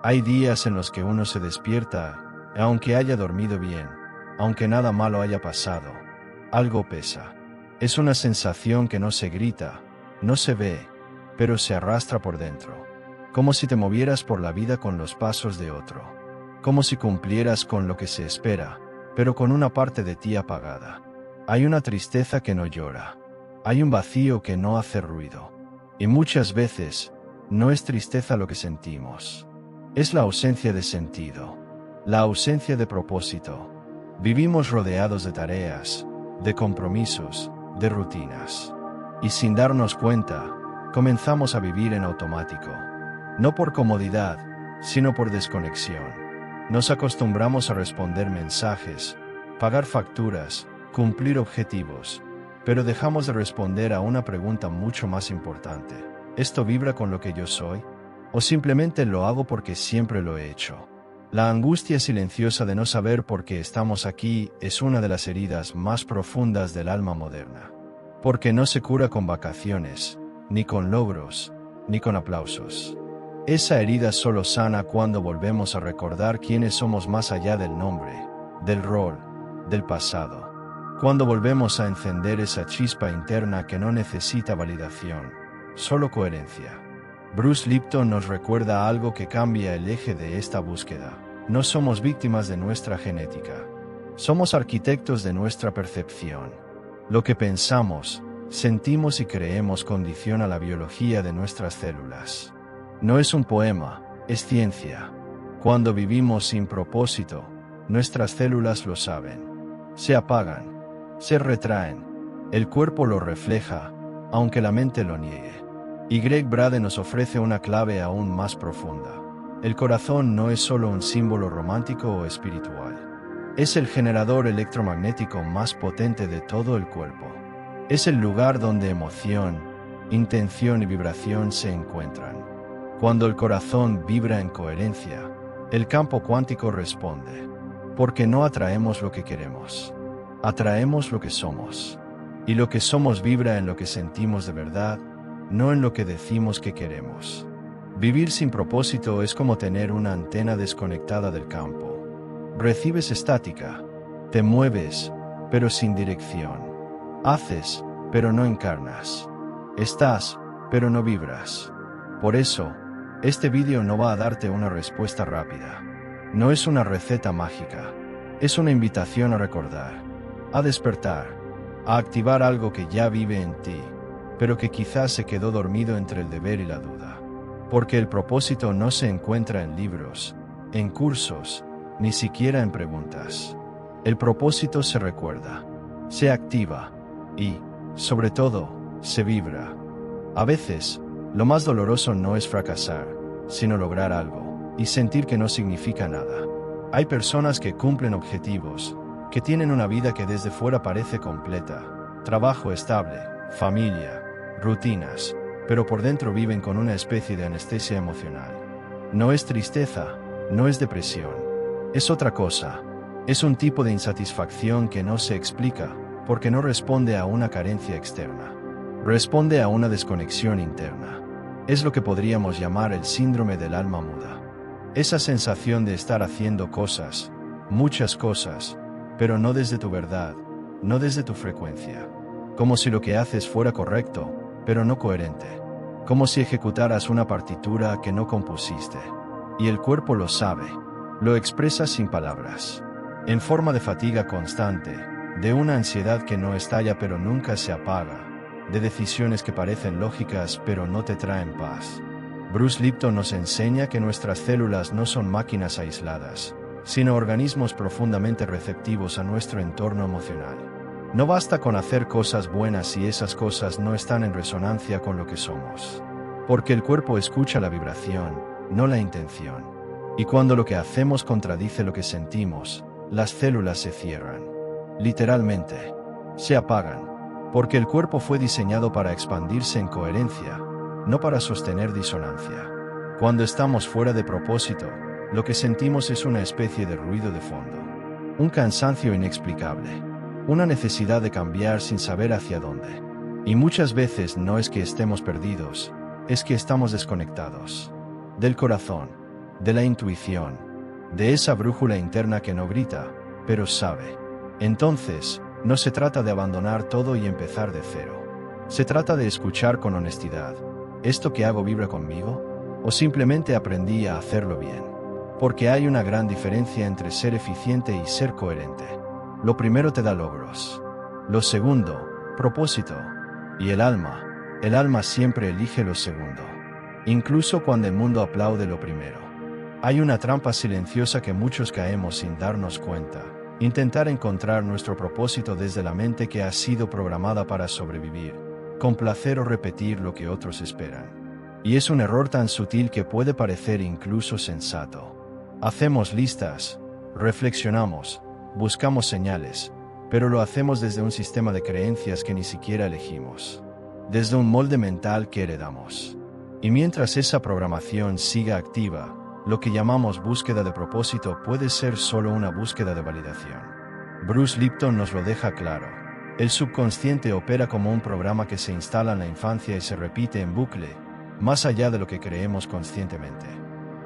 Hay días en los que uno se despierta, y aunque haya dormido bien, aunque nada malo haya pasado, algo pesa. Es una sensación que no se grita, no se ve, pero se arrastra por dentro. Como si te movieras por la vida con los pasos de otro. Como si cumplieras con lo que se espera, pero con una parte de ti apagada. Hay una tristeza que no llora. Hay un vacío que no hace ruido. Y muchas veces, no es tristeza lo que sentimos. Es la ausencia de sentido. La ausencia de propósito. Vivimos rodeados de tareas, de compromisos, de rutinas. Y sin darnos cuenta, comenzamos a vivir en automático. No por comodidad, sino por desconexión. Nos acostumbramos a responder mensajes, pagar facturas, cumplir objetivos, pero dejamos de responder a una pregunta mucho más importante. ¿Esto vibra con lo que yo soy? ¿O simplemente lo hago porque siempre lo he hecho? La angustia silenciosa de no saber por qué estamos aquí es una de las heridas más profundas del alma moderna. Porque no se cura con vacaciones, ni con logros, ni con aplausos. Esa herida solo sana cuando volvemos a recordar quiénes somos más allá del nombre, del rol, del pasado. Cuando volvemos a encender esa chispa interna que no necesita validación, solo coherencia. Bruce Lipton nos recuerda algo que cambia el eje de esta búsqueda. No somos víctimas de nuestra genética. Somos arquitectos de nuestra percepción. Lo que pensamos, sentimos y creemos condiciona la biología de nuestras células. No es un poema, es ciencia. Cuando vivimos sin propósito, nuestras células lo saben. Se apagan, se retraen. El cuerpo lo refleja, aunque la mente lo niegue. Y Greg Braden nos ofrece una clave aún más profunda. El corazón no es solo un símbolo romántico o espiritual. Es el generador electromagnético más potente de todo el cuerpo. Es el lugar donde emoción, intención y vibración se encuentran. Cuando el corazón vibra en coherencia, el campo cuántico responde. Porque no atraemos lo que queremos. Atraemos lo que somos. Y lo que somos vibra en lo que sentimos de verdad, no en lo que decimos que queremos. Vivir sin propósito es como tener una antena desconectada del campo. Recibes estática, te mueves, pero sin dirección. Haces, pero no encarnas. Estás, pero no vibras. Por eso, este vídeo no va a darte una respuesta rápida. No es una receta mágica. Es una invitación a recordar, a despertar, a activar algo que ya vive en ti, pero que quizás se quedó dormido entre el deber y la duda. Porque el propósito no se encuentra en libros, en cursos, ni siquiera en preguntas. El propósito se recuerda, se activa y, sobre todo, se vibra. A veces, lo más doloroso no es fracasar, sino lograr algo y sentir que no significa nada. Hay personas que cumplen objetivos, que tienen una vida que desde fuera parece completa, trabajo estable, familia, rutinas, pero por dentro viven con una especie de anestesia emocional. No es tristeza, no es depresión, es otra cosa. Es un tipo de insatisfacción que no se explica, porque no responde a una carencia externa. Responde a una desconexión interna. Es lo que podríamos llamar el síndrome del alma muda. Esa sensación de estar haciendo cosas, muchas cosas, pero no desde tu verdad, no desde tu frecuencia. Como si lo que haces fuera correcto, pero no coherente. Como si ejecutaras una partitura que no compusiste. Y el cuerpo lo sabe, lo expresa sin palabras. En forma de fatiga constante, de una ansiedad que no estalla pero nunca se apaga, de decisiones que parecen lógicas pero no te traen paz. Bruce Lipton nos enseña que nuestras células no son máquinas aisladas, sino organismos profundamente receptivos a nuestro entorno emocional. No basta con hacer cosas buenas si esas cosas no están en resonancia con lo que somos. Porque el cuerpo escucha la vibración, no la intención. Y cuando lo que hacemos contradice lo que sentimos, las células se cierran. Literalmente, se apagan. Porque el cuerpo fue diseñado para expandirse en coherencia, no para sostener disonancia. Cuando estamos fuera de propósito, lo que sentimos es una especie de ruido de fondo. Un cansancio inexplicable. Una necesidad de cambiar sin saber hacia dónde. Y muchas veces no es que estemos perdidos, es que estamos desconectados. Del corazón, de la intuición, de esa brújula interna que no grita, pero sabe. Entonces, no se trata de abandonar todo y empezar de cero. Se trata de escuchar con honestidad. ¿Esto que hago vibra conmigo? ¿O simplemente aprendí a hacerlo bien? Porque hay una gran diferencia entre ser eficiente y ser coherente. Lo primero te da logros. Lo segundo, propósito. Y el alma siempre elige lo segundo. Incluso cuando el mundo aplaude lo primero. Hay una trampa silenciosa que muchos caemos sin darnos cuenta. Intentar encontrar nuestro propósito desde la mente que ha sido programada para sobrevivir, complacer o repetir lo que otros esperan. Y es un error tan sutil que puede parecer incluso sensato. Hacemos listas, reflexionamos, buscamos señales, pero lo hacemos desde un sistema de creencias que ni siquiera elegimos. Desde un molde mental que heredamos. Y mientras esa programación siga activa, lo que llamamos búsqueda de propósito puede ser solo una búsqueda de validación. Bruce Lipton nos lo deja claro. El subconsciente opera como un programa que se instala en la infancia y se repite en bucle, más allá de lo que creemos conscientemente.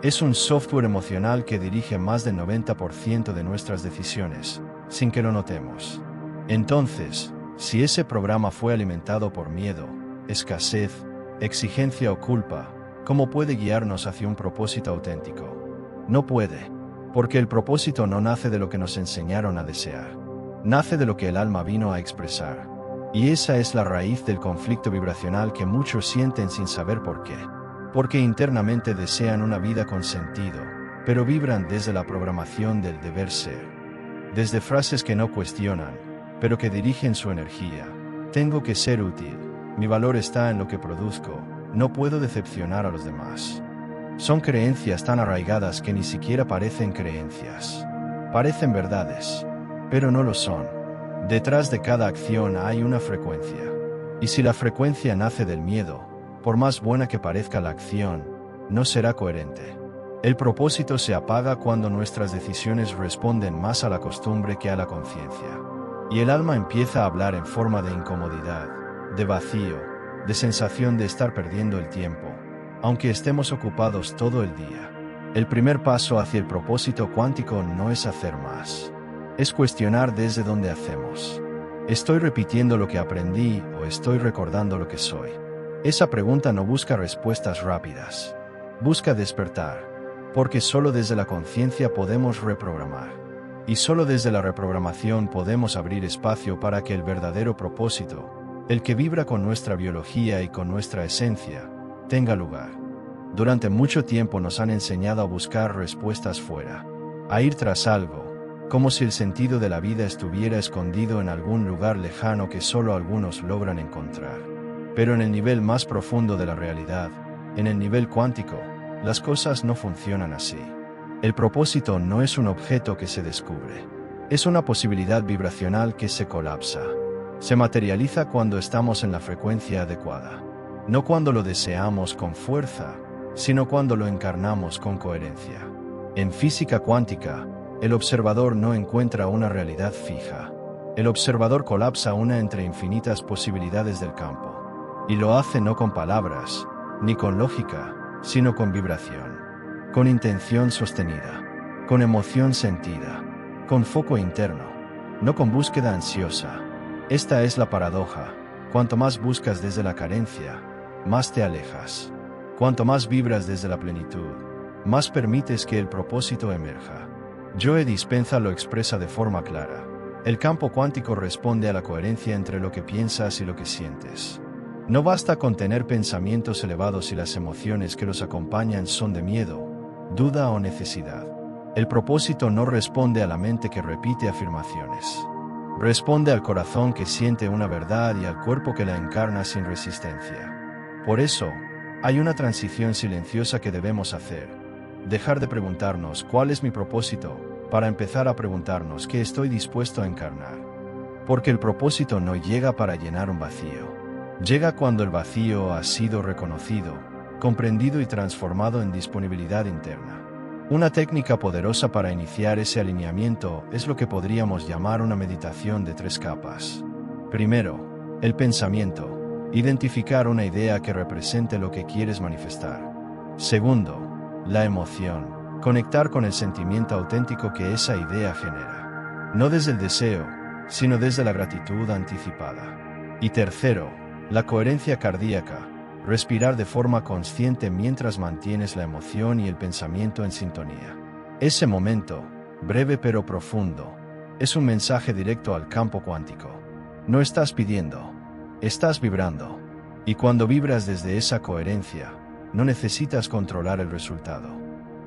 Es un software emocional que dirige más del 90% de nuestras decisiones, sin que lo notemos. Entonces, si ese programa fue alimentado por miedo, escasez, exigencia o culpa, ¿cómo puede guiarnos hacia un propósito auténtico? No puede, porque el propósito no nace de lo que nos enseñaron a desear. Nace de lo que el alma vino a expresar. Y esa es la raíz del conflicto vibracional que muchos sienten sin saber por qué. Porque internamente desean una vida con sentido, pero vibran desde la programación del deber ser. Desde frases que no cuestionan, pero que dirigen su energía. Tengo que ser útil. Mi valor está en lo que produzco. No puedo decepcionar a los demás. Son creencias tan arraigadas que ni siquiera parecen creencias. Parecen verdades, pero no lo son. Detrás de cada acción hay una frecuencia. Y si la frecuencia nace del miedo, por más buena que parezca la acción, no será coherente. El propósito se apaga cuando nuestras decisiones responden más a la costumbre que a la conciencia. Y el alma empieza a hablar en forma de incomodidad, de vacío, de sensación de estar perdiendo el tiempo, aunque estemos ocupados todo el día. El primer paso hacia el propósito cuántico no es hacer más. Es cuestionar desde dónde hacemos. ¿Estoy repitiendo lo que aprendí o estoy recordando lo que soy? Esa pregunta no busca respuestas rápidas. Busca despertar, porque solo desde la conciencia podemos reprogramar. Y solo desde la reprogramación podemos abrir espacio para que el verdadero propósito, el que vibra con nuestra biología y con nuestra esencia, tenga lugar. Durante mucho tiempo nos han enseñado a buscar respuestas fuera, a ir tras algo, como si el sentido de la vida estuviera escondido en algún lugar lejano que solo algunos logran encontrar. Pero en el nivel más profundo de la realidad, en el nivel cuántico, las cosas no funcionan así. El propósito no es un objeto que se descubre. Es una posibilidad vibracional que se colapsa. Se materializa cuando estamos en la frecuencia adecuada. No cuando lo deseamos con fuerza, sino cuando lo encarnamos con coherencia. En física cuántica, el observador no encuentra una realidad fija. El observador colapsa una entre infinitas posibilidades del campo. Y lo hace no con palabras, ni con lógica, sino con vibración. Con intención sostenida, con emoción sentida, con foco interno, no con búsqueda ansiosa. Esta es la paradoja. Cuanto más buscas desde la carencia, más te alejas. Cuanto más vibras desde la plenitud, más permites que el propósito emerja. Joe Dispenza lo expresa de forma clara. El campo cuántico responde a la coherencia entre lo que piensas y lo que sientes. No basta con tener pensamientos elevados si las emociones que los acompañan son de miedo, duda o necesidad. El propósito no responde a la mente que repite afirmaciones. Responde al corazón que siente una verdad y al cuerpo que la encarna sin resistencia. Por eso, hay una transición silenciosa que debemos hacer. Dejar de preguntarnos ¿cuál es mi propósito?, para empezar a preguntarnos ¿qué estoy dispuesto a encarnar? Porque el propósito no llega para llenar un vacío. Llega cuando el vacío ha sido reconocido, comprendido y transformado en disponibilidad interna. Una técnica poderosa para iniciar ese alineamiento es lo que podríamos llamar una meditación de 3 capas. Primero, el pensamiento. Identificar una idea que represente lo que quieres manifestar. Segundo, la emoción. Conectar con el sentimiento auténtico que esa idea genera. No desde el deseo, sino desde la gratitud anticipada. Y tercero, la coherencia cardíaca. Respirar de forma consciente mientras mantienes la emoción y el pensamiento en sintonía. Ese momento, breve pero profundo, es un mensaje directo al campo cuántico. No estás pidiendo, estás vibrando. Y cuando vibras desde esa coherencia, no necesitas controlar el resultado.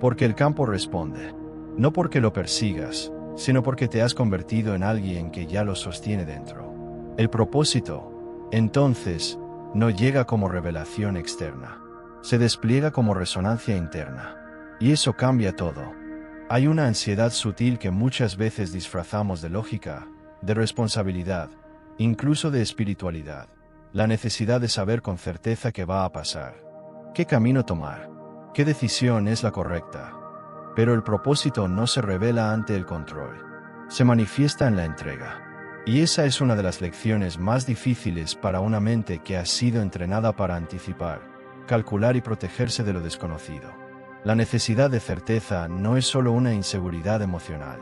Porque el campo responde. No porque lo persigas, sino porque te has convertido en alguien que ya lo sostiene dentro. El propósito, entonces, no llega como revelación externa. Se despliega como resonancia interna. Y eso cambia todo. Hay una ansiedad sutil que muchas veces disfrazamos de lógica, de responsabilidad, incluso de espiritualidad. La necesidad de saber con certeza qué va a pasar. ¿Qué camino tomar? ¿Qué decisión es la correcta? Pero el propósito no se revela ante el control. Se manifiesta en la entrega. Y esa es una de las lecciones más difíciles para una mente que ha sido entrenada para anticipar, calcular y protegerse de lo desconocido. La necesidad de certeza no es solo una inseguridad emocional.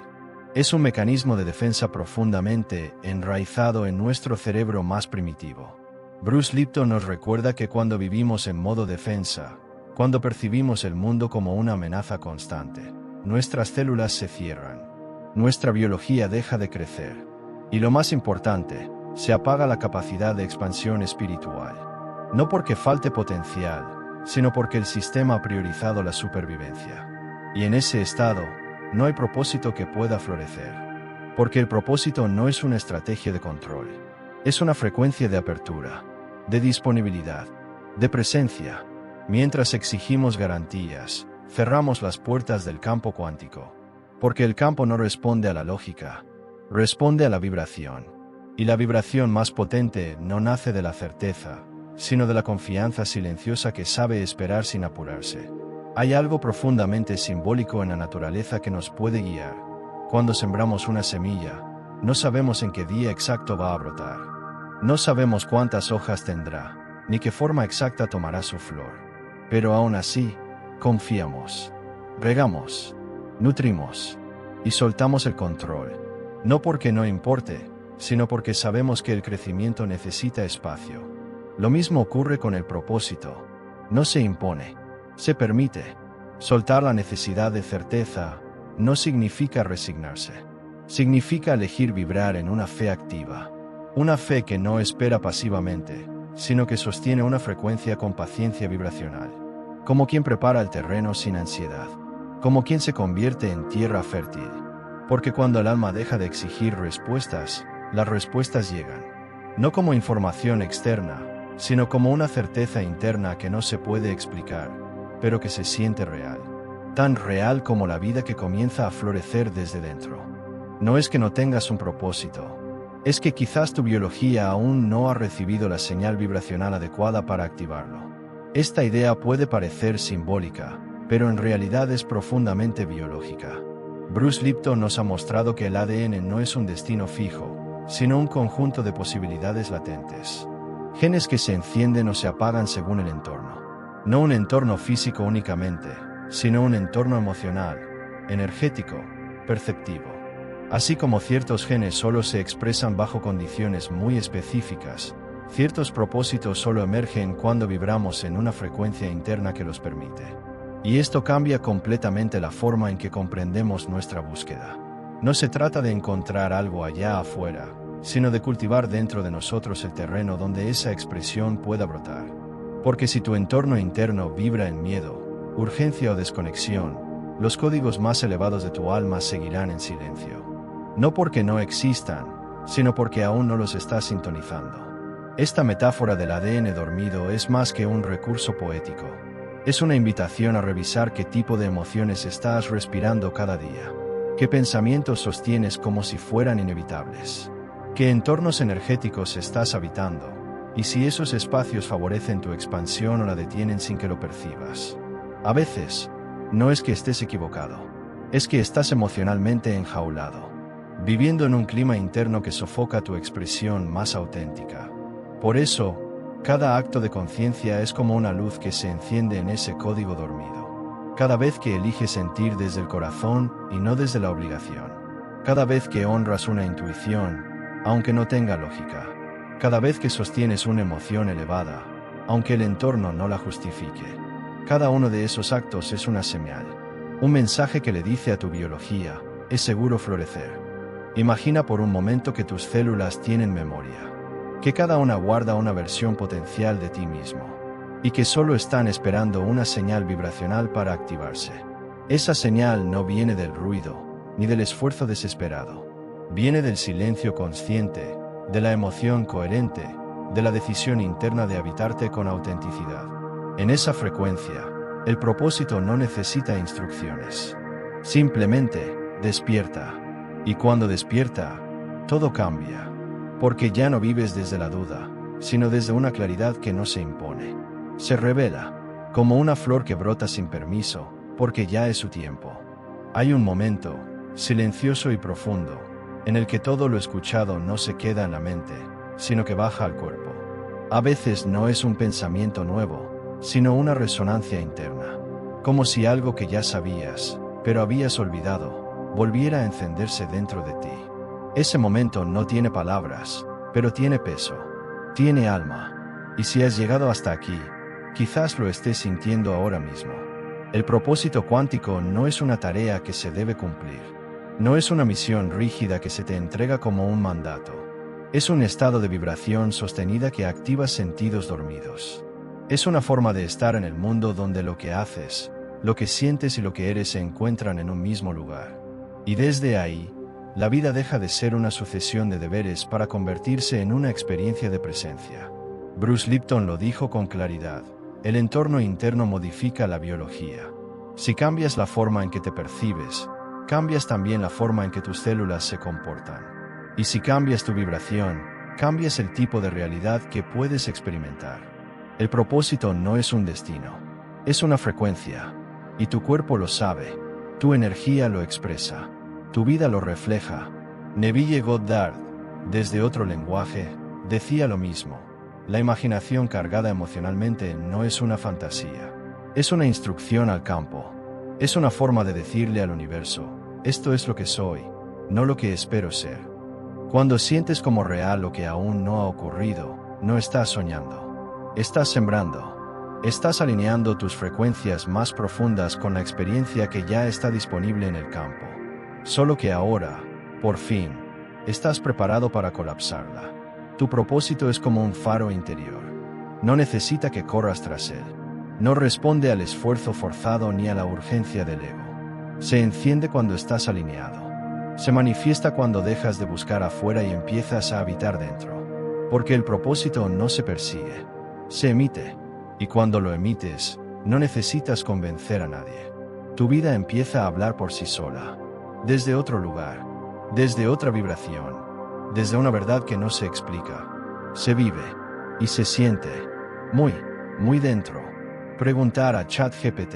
Es un mecanismo de defensa profundamente enraizado en nuestro cerebro más primitivo. Bruce Lipton nos recuerda que cuando vivimos en modo defensa, cuando percibimos el mundo como una amenaza constante, nuestras células se cierran. Nuestra biología deja de crecer. Y lo más importante, se apaga la capacidad de expansión espiritual. No porque falte potencial, sino porque el sistema ha priorizado la supervivencia. Y en ese estado, no hay propósito que pueda florecer. Porque el propósito no es una estrategia de control. Es una frecuencia de apertura, de disponibilidad, de presencia. Mientras exigimos garantías, cerramos las puertas del campo cuántico. Porque el campo no responde a la lógica, responde a la vibración. Y la vibración más potente no nace de la certeza, sino de la confianza silenciosa que sabe esperar sin apurarse. Hay algo profundamente simbólico en la naturaleza que nos puede guiar. Cuando sembramos una semilla, no sabemos en qué día exacto va a brotar. No sabemos cuántas hojas tendrá, ni qué forma exacta tomará su flor. Pero aún así, confiamos, regamos, nutrimos y soltamos el control. No porque no importe, sino porque sabemos que el crecimiento necesita espacio. Lo mismo ocurre con el propósito. No se impone, se permite. Soltar la necesidad de certeza no significa resignarse. Significa elegir vibrar en una fe activa. Una fe que no espera pasivamente, sino que sostiene una frecuencia con paciencia vibracional. Como quien prepara el terreno sin ansiedad. Como quien se convierte en tierra fértil. Porque cuando el alma deja de exigir respuestas, las respuestas llegan. No como información externa, sino como una certeza interna que no se puede explicar, pero que se siente real. Tan real como la vida que comienza a florecer desde dentro. No es que no tengas un propósito. Es que quizás tu biología aún no ha recibido la señal vibracional adecuada para activarlo. Esta idea puede parecer simbólica, pero en realidad es profundamente biológica. Bruce Lipton nos ha mostrado que el ADN no es un destino fijo, sino un conjunto de posibilidades latentes. Genes que se encienden o se apagan según el entorno. No un entorno físico únicamente, sino un entorno emocional, energético, perceptivo. Así como ciertos genes solo se expresan bajo condiciones muy específicas, ciertos propósitos solo emergen cuando vibramos en una frecuencia interna que los permite. Y esto cambia completamente la forma en que comprendemos nuestra búsqueda. No se trata de encontrar algo allá afuera, sino de cultivar dentro de nosotros el terreno donde esa expresión pueda brotar. Porque si tu entorno interno vibra en miedo, urgencia o desconexión, los códigos más elevados de tu alma seguirán en silencio. No porque no existan, sino porque aún no los estás sintonizando. Esta metáfora del ADN dormido es más que un recurso poético. Es una invitación a revisar qué tipo de emociones estás respirando cada día. Qué pensamientos sostienes como si fueran inevitables. Qué entornos energéticos estás habitando. Y si esos espacios favorecen tu expansión o la detienen sin que lo percibas. A veces, no es que estés equivocado. Es que estás emocionalmente enjaulado. Viviendo en un clima interno que sofoca tu expresión más auténtica. Por eso, cada acto de conciencia es como una luz que se enciende en ese código dormido. Cada vez que eliges sentir desde el corazón y no desde la obligación. Cada vez que honras una intuición, aunque no tenga lógica. Cada vez que sostienes una emoción elevada, aunque el entorno no la justifique. Cada uno de esos actos es una señal. Un mensaje que le dice a tu biología, es seguro florecer. Imagina por un momento que tus células tienen memoria. Que cada una guarda una versión potencial de ti mismo. Y que solo están esperando una señal vibracional para activarse. Esa señal no viene del ruido, ni del esfuerzo desesperado. Viene del silencio consciente, de la emoción coherente, de la decisión interna de habitarte con autenticidad. En esa frecuencia, el propósito no necesita instrucciones. Simplemente, despierta. Y cuando despierta, todo cambia. Porque ya no vives desde la duda, sino desde una claridad que no se impone. Se revela, como una flor que brota sin permiso, porque ya es su tiempo. Hay un momento, silencioso y profundo, en el que todo lo escuchado no se queda en la mente, sino que baja al cuerpo. A veces no es un pensamiento nuevo, sino una resonancia interna. Como si algo que ya sabías, pero habías olvidado, volviera a encenderse dentro de ti. Ese momento no tiene palabras, pero tiene peso, tiene alma. Y si has llegado hasta aquí, quizás lo estés sintiendo ahora mismo. El propósito cuántico no es una tarea que se debe cumplir. No es una misión rígida que se te entrega como un mandato. Es un estado de vibración sostenida que activa sentidos dormidos. Es una forma de estar en el mundo donde lo que haces, lo que sientes y lo que eres se encuentran en un mismo lugar. Y desde ahí, la vida deja de ser una sucesión de deberes para convertirse en una experiencia de presencia. Bruce Lipton lo dijo con claridad: el entorno interno modifica la biología. Si cambias la forma en que te percibes, cambias también la forma en que tus células se comportan. Y si cambias tu vibración, cambias el tipo de realidad que puedes experimentar. El propósito no es un destino, es una frecuencia. Y tu cuerpo lo sabe, tu energía lo expresa, tu vida lo refleja. Neville Goddard, desde otro lenguaje, decía lo mismo: la imaginación cargada emocionalmente no es una fantasía, es una instrucción al campo. Es una forma de decirle al universo: esto es lo que soy, no lo que espero ser. Cuando sientes como real lo que aún no ha ocurrido, no estás soñando. Estás sembrando. Estás alineando tus frecuencias más profundas con la experiencia que ya está disponible en el campo. Solo que ahora, por fin, estás preparado para colapsarla. Tu propósito es como un faro interior. No necesita que corras tras él. No responde al esfuerzo forzado ni a la urgencia del ego. Se enciende cuando estás alineado. Se manifiesta cuando dejas de buscar afuera y empiezas a habitar dentro. Porque el propósito no se persigue, se emite. Y cuando lo emites, no necesitas convencer a nadie. Tu vida empieza a hablar por sí sola. Desde otro lugar, desde otra vibración, desde una verdad que no se explica. Se vive y se siente muy dentro. Preguntar a ChatGPT.